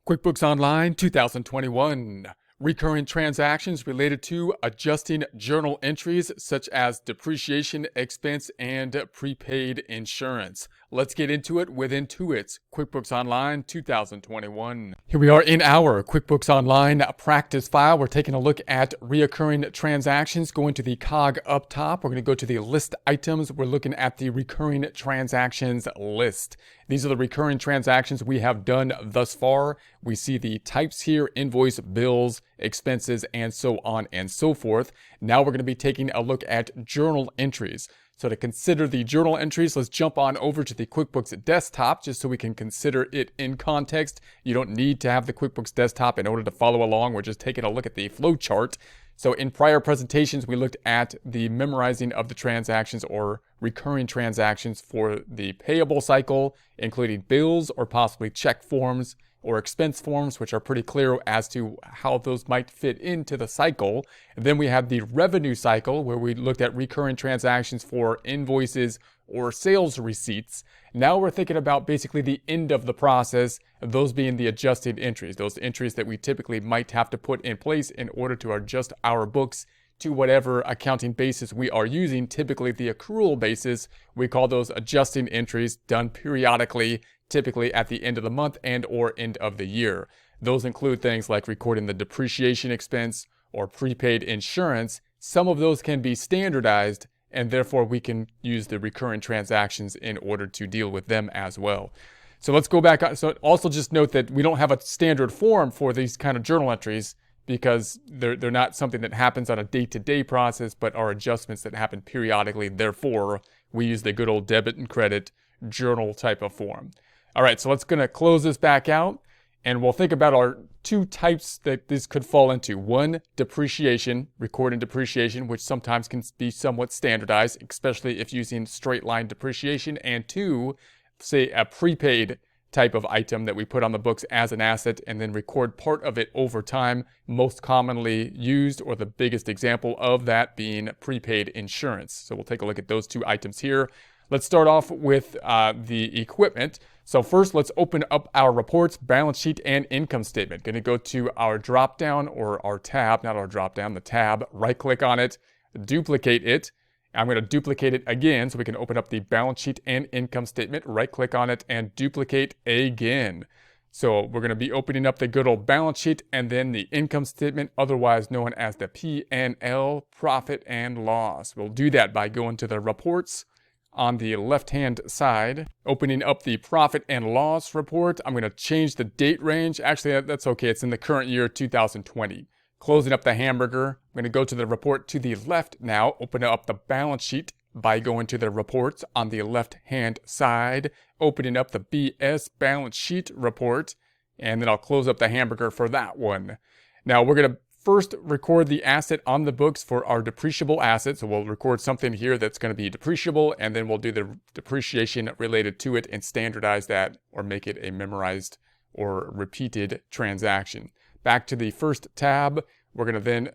QuickBooks Online 2021. Recurring transactions related to adjusting journal entries such as depreciation expense and prepaid insurance. Let's get into it with Intuit's QuickBooks Online 2021. Here we are in our QuickBooks Online practice file. We're taking a look at reoccurring transactions. Going to the cog up top, we're going to go to the list items. We're looking at the recurring transactions list. These are the recurring transactions we have done thus far. We see the types here: invoice, bills, expenses, and so on and so forth. Now we're going to be taking a look at journal entries. So to consider the journal entries, let's jump on over to the QuickBooks desktop just so we can consider it in context. You don't need to have the QuickBooks desktop in order to follow along. We're just taking a look at the flowchart. So in prior presentations, we looked at the memorizing of the transactions or recurring transactions for the payable cycle, including bills or possibly check forms or expense forms, which are pretty clear as to how those might fit into the cycle. And then we have the revenue cycle, where we looked at recurring transactions for invoices or sales receipts. Now we're thinking about basically the end of the process, those being the adjusted entries, those entries that we typically might have to put in place in order to adjust our books to whatever accounting basis we are using, typically the accrual basis. We call those adjusting entries, done periodically, typically at the end of the month and or end of the year. Those include things like recording the depreciation expense or prepaid insurance. Some of those can be standardized, and therefore we can use the recurring transactions in order to deal with them as well. So let's go back. So also just note that we don't have a standard form for these kind of journal entries, because they're not something that happens on a day-to-day process, but are adjustments that happen periodically. Therefore, we use the good old debit and credit journal type of form. All right, so let's gonna close this back out, and we'll think about our two types that this could fall into. One, depreciation, recording depreciation, which sometimes can be somewhat standardized, especially if using straight line depreciation. And two, say a prepaid type of item that we put on the books as an asset and then record part of it over time, most commonly used, or the biggest example of that being prepaid insurance. So we'll take a look at those two items here. Let's start off with the equipment. So first, let's open up our reports, balance sheet, and income statement. Going to go to our drop down, or our tab, not our drop down, the tab, right click on it, duplicate it. I'm going to duplicate it again so we can open up the balance sheet and income statement, right click on it, and duplicate again. So we're going to be opening up the good old balance sheet and then the income statement, otherwise known as the P&L, profit and loss. We'll do that by going to the reports on the left-hand side, opening up the profit and loss report. I'm going to change the date range. Actually, that's okay. It's in the current year, 2020. Closing up the hamburger, I'm going to go to the report to the left now, open up the balance sheet by going to the reports on the left-hand side, opening up the BS balance sheet report, and then I'll close up the hamburger for that one. Now we're going to first record the asset on the books for our depreciable asset. So we'll record something here that's going to be depreciable, and then we'll do the depreciation related to it and standardize that or make it a memorized or repeated transaction. Back to the first tab, I'm going to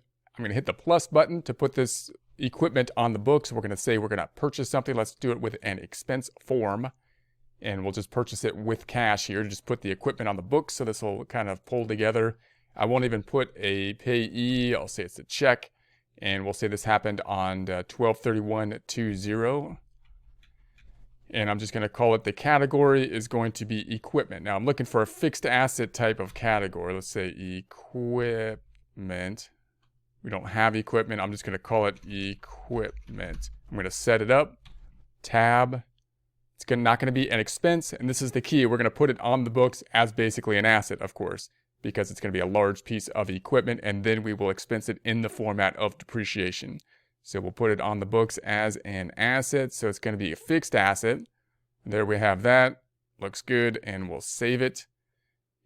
hit the plus button to put this equipment on the books. We're going to say we're going to purchase something. Let's do it with an expense form, and we'll just purchase it with cash here. Just put the equipment on the books, so this will kind of pull together. I won't even put a payee. I'll say it's a check, and we'll say this happened on 12/31/20. And I'm just going to call it, the category is going to be equipment. Now I'm looking for a fixed asset type of category. Let's say equipment. We don't have equipment. I'm just going to call it equipment. I'm going to set it up, tab. It's not going to be an expense, and this is the key. We're going to put it on the books as basically an asset, of course, because it's going to be a large piece of equipment, and then we will expense it in the format of depreciation. So we'll put it on the books as an asset. So it's going to be a fixed asset. There we have that. Looks good. And we'll save it.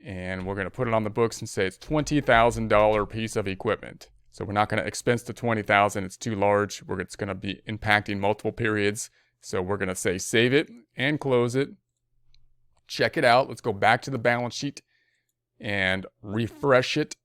And we're going to put it on the books and say it's $20,000 piece of equipment. So we're not going to expense the $20,000. It's too large. It's going to be impacting multiple periods. So we're going to say save it and close it. Check it out. Let's go back to the balance sheet and refresh it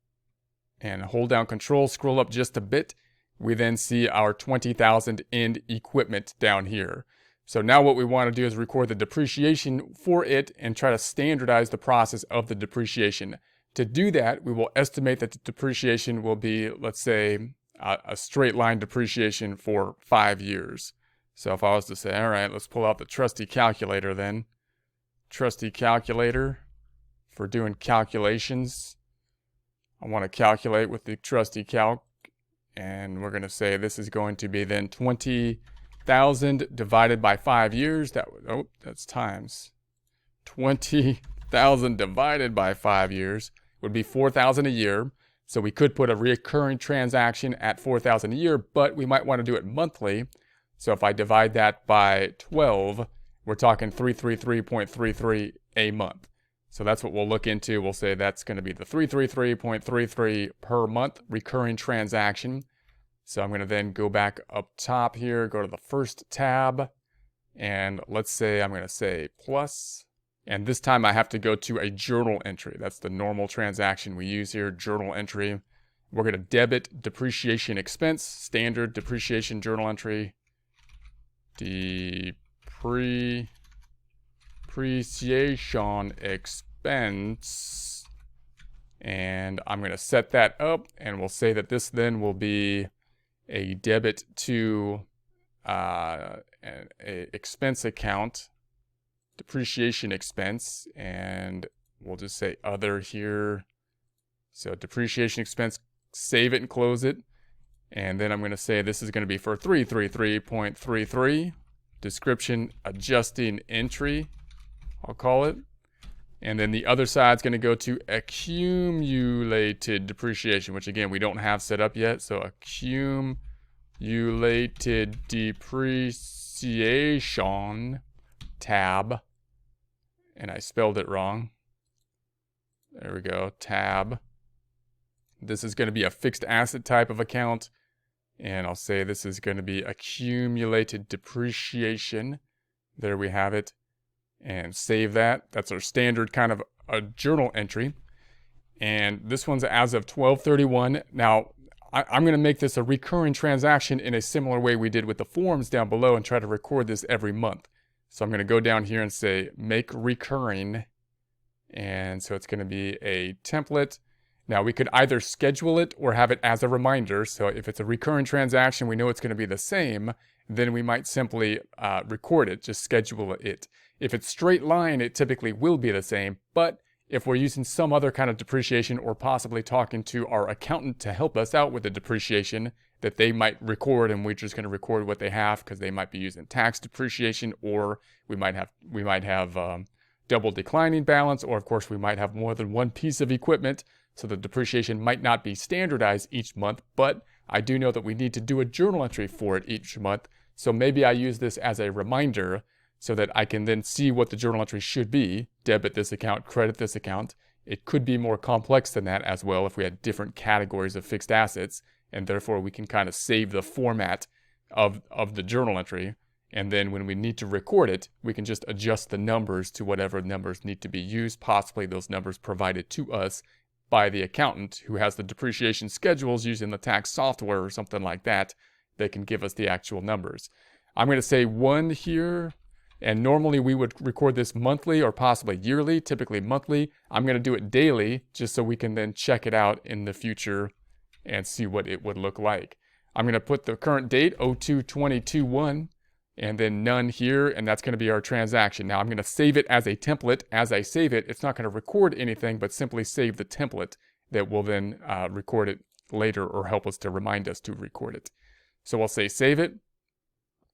and hold down Control, scroll up just a bit. We then see our 20,000 in equipment down here. So now what we want to do is record the depreciation for it and try to standardize the process of the depreciation. To do that, we will estimate that the depreciation will be, let's say, a straight line depreciation for 5 years. So if I was to say, all right, let's pull out the trusty calculator then. Trusty calculator for doing calculations. I want to calculate with the trusty calc, and we're going to say this is going to be then 20,000 divided by 5 years. That's times. 20,000 divided by 5 years would be 4,000 a year. So we could put a recurring transaction at 4,000 a year, but we might want to do it monthly. So if I divide that by 12, we're talking 333.33 a month. So that's what we'll look into. We'll say that's going to be the 333.33 per month recurring transaction. So I'm going to then go back up top here, go to the first tab, and let's say I'm going to say plus. And this time I have to go to a journal entry. That's the normal transaction we use here, journal entry. We're going to debit depreciation expense, standard depreciation journal entry. Depreciation expense. And I'm going to set that up, and we'll say that this then will be a debit to an expense account, depreciation expense, and we'll just say other here. So depreciation expense, save it and close it. And then I'm going to say this is going to be for 333.33, description adjusting entry, I'll call it. And then the other side is going to go to accumulated depreciation, which again, we don't have set up yet. So accumulated depreciation tab. And I spelled it wrong. There we go, tab. This is going to be a fixed asset type of account. And I'll say this is going to be accumulated depreciation. There we have it. And save that. That's our standard kind of a journal entry. And this one's as of 12/31. Now, I'm going to make this a recurring transaction in a similar way we did with the forms down below and try to record this every month. So I'm going to go down here and say make recurring. And so it's going to be a template. Now we could either schedule it or have it as a reminder. So if it's a recurring transaction, we know it's going to be the same, then we might simply record it, just schedule it. If it's straight line, it typically will be the same, but if we're using some other kind of depreciation or possibly talking to our accountant to help us out with the depreciation, that they might record and we're just going to record what they have because they might be using tax depreciation, or we might have double declining balance, or of course we might have more than one piece of equipment. So the depreciation might not be standardized each month, but I do know that we need to do a journal entry for it each month. So maybe I use this as a reminder so that I can then see what the journal entry should be, debit this account, credit this account. It could be more complex than that as well if we had different categories of fixed assets, and therefore we can kind of save the format of the journal entry. And then when we need to record it, we can just adjust the numbers to whatever numbers need to be used, possibly those numbers provided to us by the accountant who has the depreciation schedules using the tax software or something like that. They can give us the actual numbers. I'm going to say 1 here, and normally we would record this monthly or possibly yearly, typically monthly. I'm going to do it daily just so we can then check it out in the future and see what it would look like. I'm going to put the current date, 02/22/1, and then none here, and that's going to be our transaction. Now I'm going to save it as a template. As I save it, it's not going to record anything, but simply save the template that will then record it later or help us to remind us to record it. So I'll say save it,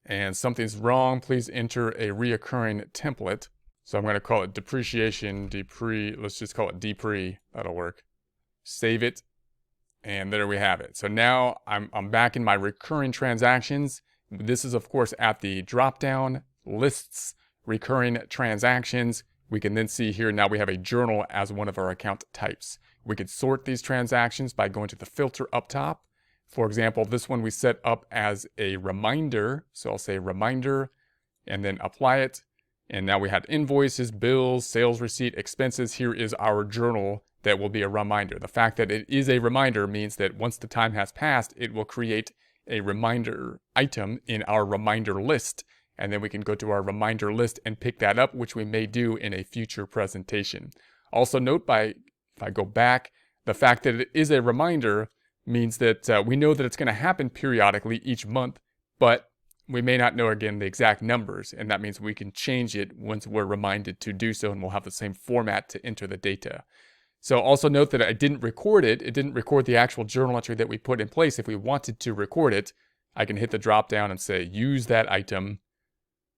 and something's wrong. Please enter a reoccurring template. So I'm going to call it depreciation, let's just call it depre, that'll work. Save it, and there we have it. So now I'm back in my recurring transactions. This is, of course, at the drop-down lists, recurring transactions. We can then see here now we have a journal as one of our account types. We could sort these transactions by going to the filter up top. For example, this one we set up as a reminder. So I'll say reminder and then apply it. And now we have invoices, bills, sales receipt, expenses. Here is our journal that will be a reminder. The fact that it is a reminder means that once the time has passed, it will create a reminder item in our reminder list. and then we can go to our reminder list and pick that up, which we may do in a future presentation. Also note, if I go back, the fact that it is a reminder means that we know that it's going to happen periodically each month, but we may not know, again, the exact numbers, and that means we can change it once we're reminded to do so, and we'll have the same format to enter the data. So also note that I didn't record it. It didn't record the actual journal entry that we put in place. If we wanted to record it, I can hit the drop down and say, use that item,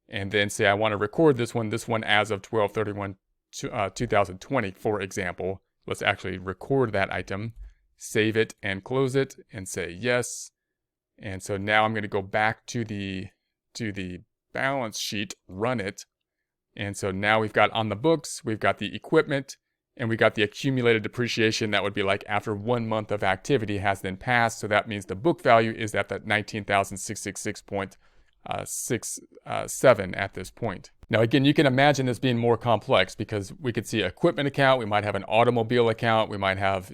and then say I want to record this one as of 12/31/2020, for example. Let's actually record that item, save it and close it, and say yes. And so now I'm going to go back to the balance sheet, run it. And so now we've got on the books, we've got the equipment, and we got the accumulated depreciation. That would be like after 1 month of activity has then passed. So that means the book value is at that 19,666.67 at this point. Now, again, you can imagine this being more complex because we could see equipment account, we might have an automobile account, we might have,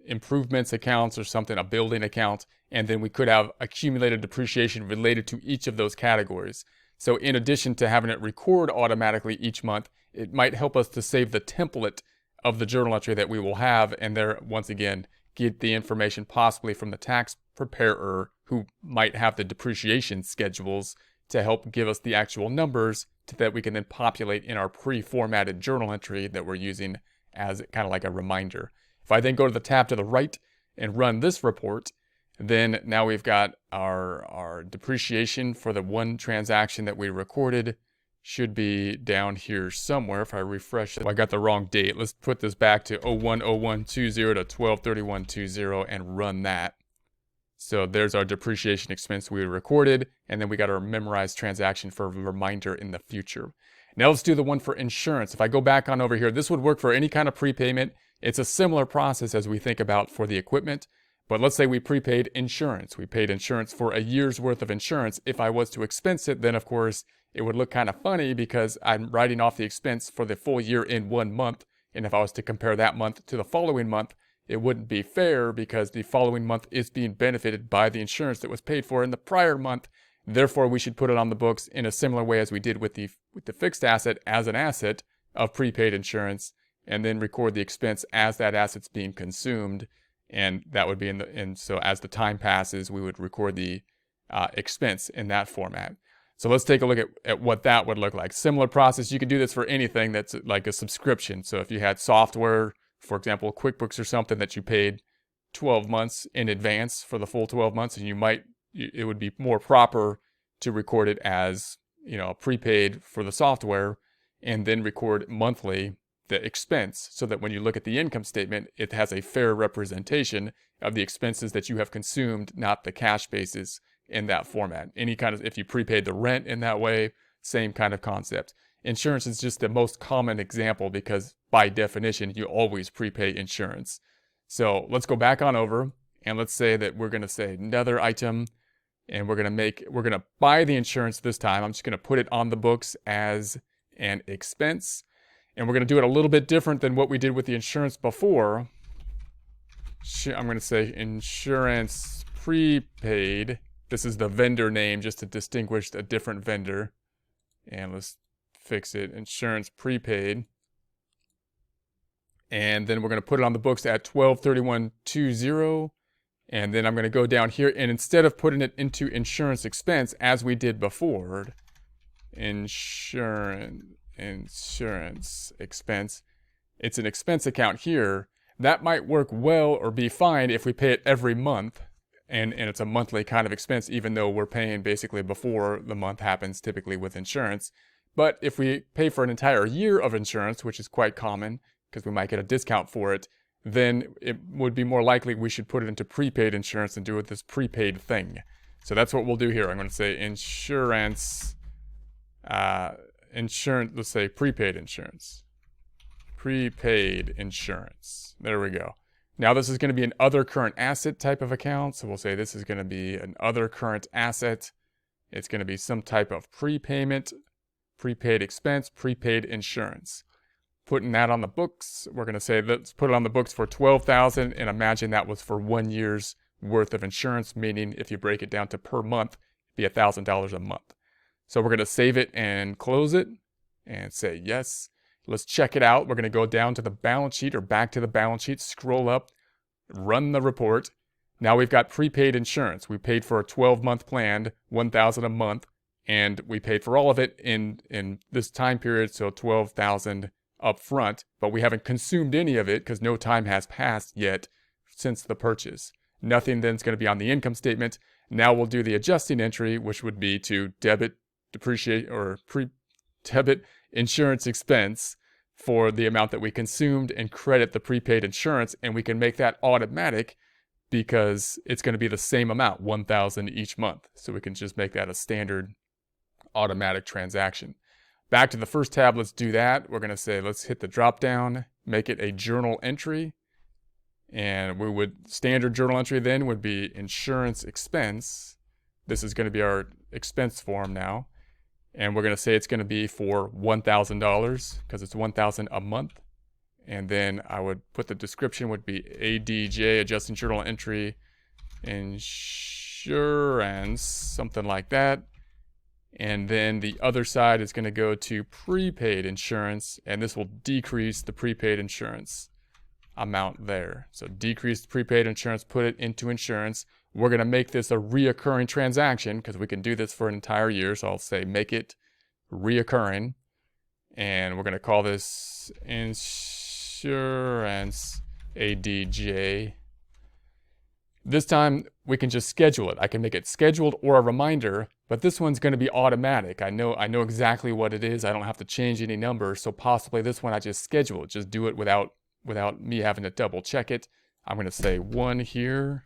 improvements accounts or something, a building account, and then we could have accumulated depreciation related to each of those categories. So in addition to having it record automatically each month, it might help us to save the template of the journal entry that we will have, and there, once again, get the information possibly from the tax preparer who might have the depreciation schedules to help give us the actual numbers that we can then populate in our pre-formatted journal entry that we're using as kind of like a reminder. If I then go to the tab to the right and run this report, then now we've got our depreciation for the one transaction that we recorded should be down here somewhere. If I refresh it, I got the wrong date. Let's put this back to 01/01/20 to 12/31/20 and run that. So there's our depreciation expense we recorded, and then we got our memorized transaction for a reminder in the future. Now let's do the one for insurance. If I go back on over here, this would work for any kind of prepayment. It's a similar process as we think about for the equipment, but let's say we prepaid insurance. We paid insurance for a year's worth of insurance. If I was to expense it, then of course it would look kind of funny because I'm writing off the expense for the full year in 1 month. And if I was to compare that month to the following month, it wouldn't be fair because the following month is being benefited by the insurance that was paid for in the prior month. Therefore, we should put it on the books in a similar way as we did with the fixed asset as an asset of prepaid insurance, and then record the expense as that asset's being consumed. And that would be so as the time passes, we would record the expense in that format. So let's take a look at what that would look like. Similar process. You can do this for anything that's like a subscription. So if you had software, for example, QuickBooks or something that you paid 12 months in advance for the full 12 months, and it would be more proper to record it as, prepaid for the software and then record monthly the expense so that when you look at the income statement, it has a fair representation of the expenses that you have consumed, not the cash basis in that format. If you prepaid the rent in that way, same kind of concept. Insurance is just the most common example because by definition, you always prepay insurance. So let's go back on over and let's say that we're going to say another item and we're going to buy the insurance this time. I'm just going to put it on the books as an expense. And we're going to do it a little bit different than what we did with the insurance before. I'm going to say insurance prepaid. This is the vendor name just to distinguish a different vendor. And let's fix it, insurance prepaid. And then we're going to put it on the books at 12/31/20. And then I'm going to go down here, and instead of putting it into insurance expense as we did before, insurance expense, it's an expense account here. That might work well or be fine if we pay it every month. And it's a monthly kind of expense, even though we're paying basically before the month happens, typically with insurance. But if we pay for an entire year of insurance, which is quite common because we might get a discount for it, then it would be more likely we should put it into prepaid insurance and do it this prepaid thing. So that's what we'll do here. I'm going to say insurance, let's say prepaid insurance. Prepaid insurance. There we go. Now this is going to be an other current asset type of account. So we'll say this is going to be an other current asset. It's going to be some type of prepayment, prepaid expense, prepaid insurance. Putting that on the books, we're going to say let's put it on the books for $12,000 and imagine that was for 1 year's worth of insurance, meaning if you break it down to per month, it'd be $1,000 a month. So we're going to save it and close it and say yes. Let's check it out. We're going to go down to the balance sheet or back to the balance sheet, scroll up, run the report. Now we've got prepaid insurance. We paid for a 12-month plan, $1,000 a month, and we paid for all of it in this time period, so $12,000 up front, but we haven't consumed any of it because no time has passed yet since the purchase. Nothing then is going to be on the income statement. Now we'll do the adjusting entry, which would be to debit debit insurance expense for the amount that we consumed and credit the prepaid insurance, and we can make that automatic because it's going to be the same amount, $1,000 each month. So we can just make that a standard automatic transaction. Back to the first tab, let's do that. We're going to say, let's hit the drop down, make it a journal entry. And standard journal entry then would be insurance expense. This is going to be our expense form now. And we're going to say it's going to be for $1,000 because it's $1,000 a month. And then I would put the description would be ADJ, adjusting journal entry, insurance, something like that. And then the other side is going to go to prepaid insurance, and this will decrease the prepaid insurance amount there. So decrease the prepaid insurance, put it into insurance. We're going to make this a reoccurring transaction because we can do this for an entire year. So I'll say make it reoccurring, and we're going to call this insurance ADJ. This time we can just schedule it. I can make it scheduled or a reminder, but this one's going to be automatic. I know exactly what it is. I don't have to change any numbers. So possibly this one I just schedule it. Just do it without me having to double check it. I'm going to say 1 here.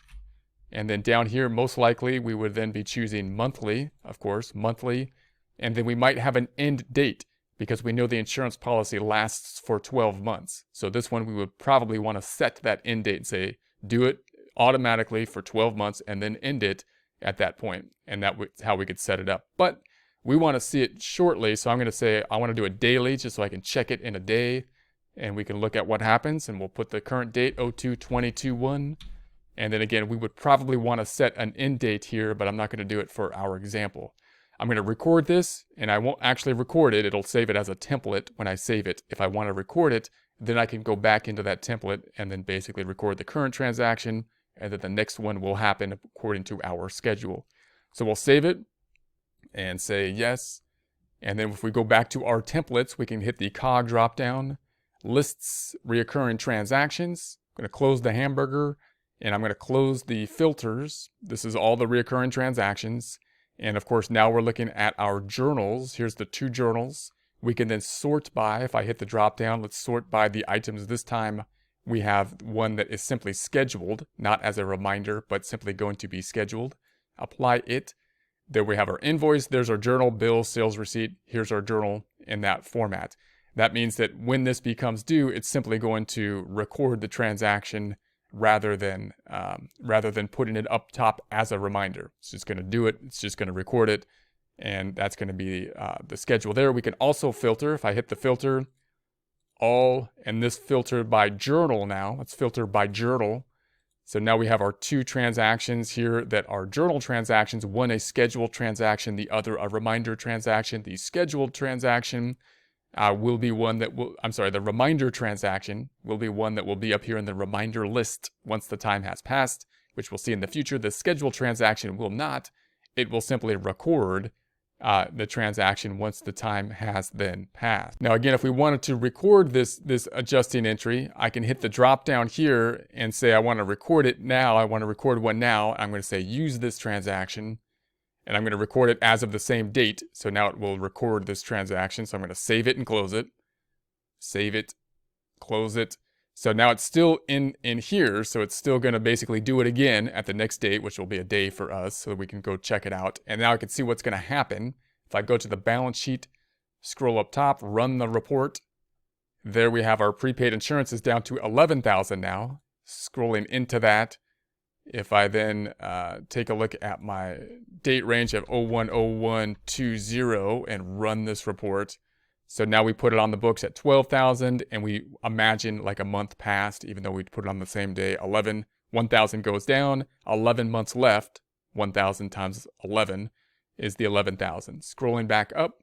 And then down here, most likely we would then be choosing monthly, of course, monthly. And then we might have an end date because we know the insurance policy lasts for 12 months. So this one we would probably want to set that end date and say, do it automatically for 12 months and then end it at that point. And that's how we could set it up. But we want to see it shortly. So I'm going to say I want to do it daily just so I can check it in a day. And we can look at what happens. And we'll put the current date 02/22/1. And then again, we would probably want to set an end date here, but I'm not going to do it for our example. I'm going to record this, and I won't actually record it. It'll save it as a template when I save it. If I want to record it, then I can go back into that template and then basically record the current transaction, and then the next one will happen according to our schedule. So we'll save it and say yes. And then if we go back to our templates, we can hit the cog drop down, lists reoccurring transactions. I'm going to close the hamburger, and I'm going to close the filters. This is all the reoccurring transactions. And of course, now we're looking at our journals. Here's the 2 journals. We can then sort by, if I hit the drop down, let's sort by the items. This time we have one that is simply scheduled, not as a reminder, but simply going to be scheduled. Apply it. There we have our invoice. There's our journal, bill, sales receipt. Here's our journal in that format. That means that when this becomes due, it's simply going to record the transaction rather than putting it up top as a reminder. It's just going to do it. It's just going to record it. And that's going to be the schedule there. We can also filter. If I hit the filter, all, and this filter by journal now. Let's filter by journal. So now we have our 2 transactions here that are journal transactions. One a scheduled transaction, the other a reminder transaction. The scheduled transaction will be one that will, the reminder transaction will be one that will be up here in the reminder list once the time has passed, which we'll see in the future. The scheduled transaction will not. It will simply record the transaction once the time has then passed. Now again, if we wanted to record this adjusting entry, I can hit the drop down here and say I want to record it now. I want to record one now. I'm going to say use this transaction. And I'm going to record it as of the same date. So now it will record this transaction. So I'm going to save it and close it. Save it, close it. So now it's still in here. So it's still going to basically do it again at the next date, which will be a day for us. So we can go check it out. And now I can see what's going to happen. If I go to the balance sheet, scroll up top, run the report. There we have our prepaid insurance is down to $11,000 now. Scrolling into that. If I then take a look at my date range of 01/01/20 and run this report. So now we put it on the books at 12,000 and we imagine like a month passed, even though we put it on the same day. 1,000 goes down, 11 months left, 1,000 times 11. is the 11,000. Scrolling back up,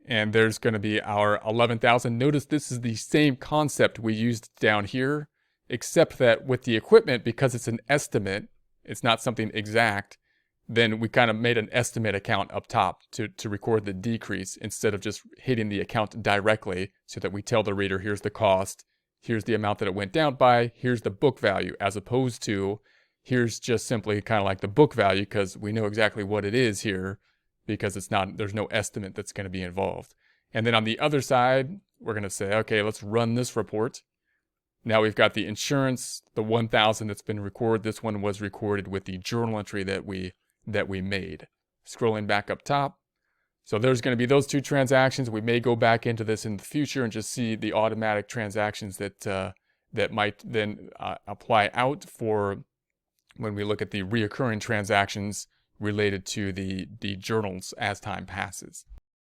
and there's going to be our 11,000. Notice this is the same concept we used down here, except that with the equipment, because it's an estimate, it's not something exact, then we kind of made an estimate account up top to record the decrease instead of just hitting the account directly, so that we tell the reader, here's the cost, here's the amount that it went down by, here's the book value, as opposed to here's just simply kind of like the book value, because we know exactly what it is here, because there's no estimate that's going to be involved. And then on the other side, we're going to say, okay, let's run this report. Now we've got the insurance, the 1,000 that's been recorded. This one was recorded with the journal entry that we made. Scrolling back up top. So there's going to be those two transactions. We may go back into this in the future and just see the automatic transactions that might then apply out for when we look at the reoccurring transactions related to the journals as time passes.